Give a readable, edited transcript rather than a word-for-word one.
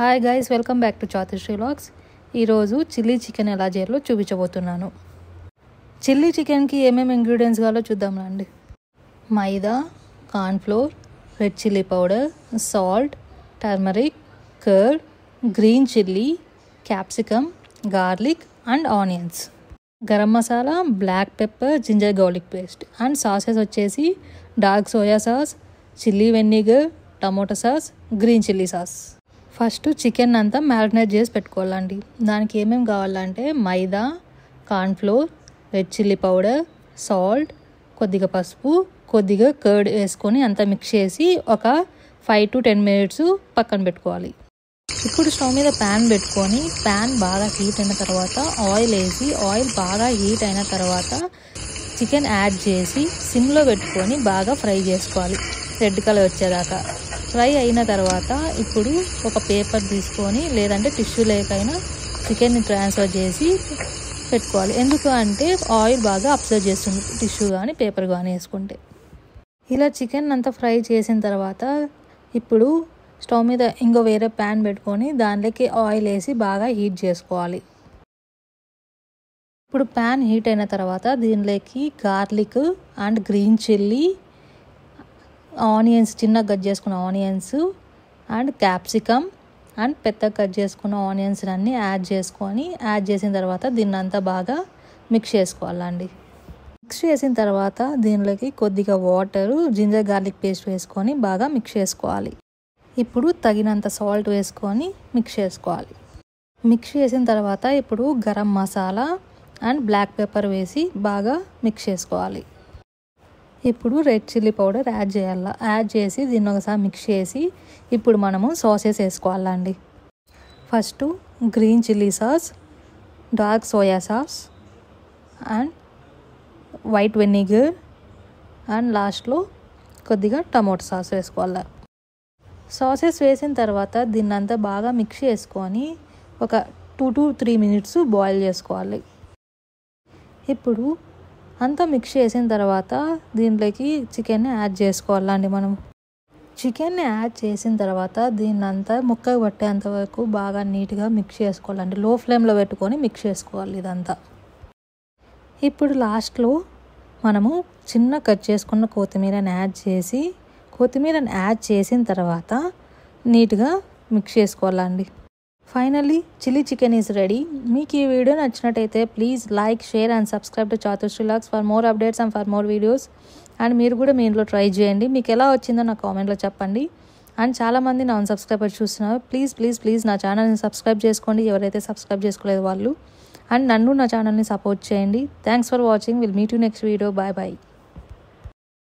Hi guys, welcome back to Chatushri vlogs. ఈరోజు chilli chicken ఎలా చేయాలో చూపించబోతున్నాను. చిల్లీ చికెన్కి ఏమేమి ఇంగ్రీడియంట్స్ కావాలో చూద్దాం రండి. Maida, cornflour, red chilli powder, salt, turmeric, curd, green chilli, capsicum, garlic and onions, garam masala, black pepper, ginger garlic paste and sauces వచ్చేసి dark soya sauce, chilli vinegar, tomato sauce, green chilli sauce. First chicken అంతా marinate చేసి పెట్టుకోవాలండి. దానికి ఏమేమి కావాలంటే maida, cornflour, red chilli powder, salt, కొద్దిగా పసుపు, కొద్దిగా కర్డ్ వేసుకొని అంతా మిక్స్ చేసి ఒక 5 to 10 minutes పక్కన పెట్టుకోవాలి. ఇప్పుడు స్టవ్ మీద ప్యాన్ పెట్టుకొని ప్యాన్ బాగా హీట్ అయిన తర్వాత ఆయిల్ వేసి ఆయిల్ బాగా హీట్ అయిన తర్వాత చికెన్ యాడ్ చేసి సిమ్లో పెట్టుకొని బాగా ఫ్రై చేసుకోవాలి, రెడ్ కలర్ వచ్చేదాకా. ఫ్రై అయిన తర్వాత ఇప్పుడు ఒక పేపర్ తీసుకొని లేదంటే టిష్యూ లేకైనా చికెన్ని ట్రాన్స్ఫర్ చేసి పెట్టుకోవాలి. ఎందుకు అంటే ఆయిల్ బాగా అబ్జర్వ్ చేస్తుంది టిష్యూ కానీ పేపర్ కానీ వేసుకుంటే. ఇలా చికెన్ అంతా ఫ్రై చేసిన తర్వాత ఇప్పుడు స్టవ్ మీద ఇంకో వేరే ప్యాన్ పెట్టుకొని దాంట్లోకి ఆయిల్ వేసి బాగా హీట్ చేసుకోవాలి. ఇప్పుడు ప్యాన్ హీట్ అయిన తర్వాత దీనిలోకి garlic and green chilli, onions, చిన్నగా కట్ చేసుకున్న ఆనియన్స్ అండ్ క్యాప్సికమ్ అండ్ పెద్దగా కట్ చేసుకున్న ఆనియన్స్ అన్నీ యాడ్ చేసిన తర్వాత దీన్ని అంతా బాగా మిక్స్ చేసుకోవాలండి. మిక్స్ చేసిన తర్వాత దీనిలోకి కొద్దిగా వాటరు, జింజర్ గార్లిక్ పేస్ట్ వేసుకొని బాగా మిక్స్ చేసుకోవాలి. ఇప్పుడు తగినంత సాల్ట్ వేసుకొని మిక్స్ చేసుకోవాలి. మిక్స్ చేసిన తర్వాత ఇప్పుడు garam masala and black pepper వేసి బాగా మిక్స్ చేసుకోవాలి. ఇప్పుడు రెడ్ చిల్లీ పౌడర్ యాడ్ చేసి దీన్ని ఒకసారి మిక్స్ చేసి ఇప్పుడు మనము సాసెస్ వేసుకోవాలండి. First green chilli sauce, dark soya sauce and white vinegar and లాస్ట్లో కొద్దిగా టమోటా సాస్ వేసుకోవాలి. సాసెస్ వేసిన తర్వాత దీన్ని అంతా బాగా మిక్స్ చేసుకొని ఒక 2 to 3 minutes బాయిల్ చేసుకోవాలి. ఇప్పుడు అంతా మిక్స్ చేసిన తర్వాత దీంట్లోకి చికెన్ని యాడ్ చేసుకోవాలండి. మనం చికెన్ని యాడ్ చేసిన తర్వాత దీన్ని అంతా ముక్కకు పట్టేంత వరకు బాగా నీట్గా మిక్స్ చేసుకోవాలండి. లో ఫ్లేమ్లో పెట్టుకొని మిక్స్ చేసుకోవాలి ఇదంతా. ఇప్పుడు లాస్ట్లో మనము చిన్న కట్ చేసుకున్న కొత్తిమీరని యాడ్ చేసిన తర్వాత నీట్గా మిక్స్ చేసుకోవాలండి. Finally chilli chicken is ready. మీకు ఈ వీడియో నచ్చినట్టయితే please like, share and subscribe to Chatushri vlogs for more updates and for more videos. And మీరు కూడా మీ ఇంట్లో ట్రై చేయండి. మీకు ఎలా వచ్చిందో నా కామెంట్లో చెప్పండి. అండ్ చాలామంది నాన్ సబ్స్క్రైబర్ చూస్తున్నారు. ప్లీజ్ నా ఛానల్ని సబ్స్క్రైబ్ చేసుకోండి, ఎవరైతే సబ్స్క్రైబ్ చేసుకోలేదు వాళ్ళు. అండ్ నన్ను నా ఛానల్ని సపోర్ట్ చేయండి. Thanks for watching. Will meet you next video. Bye.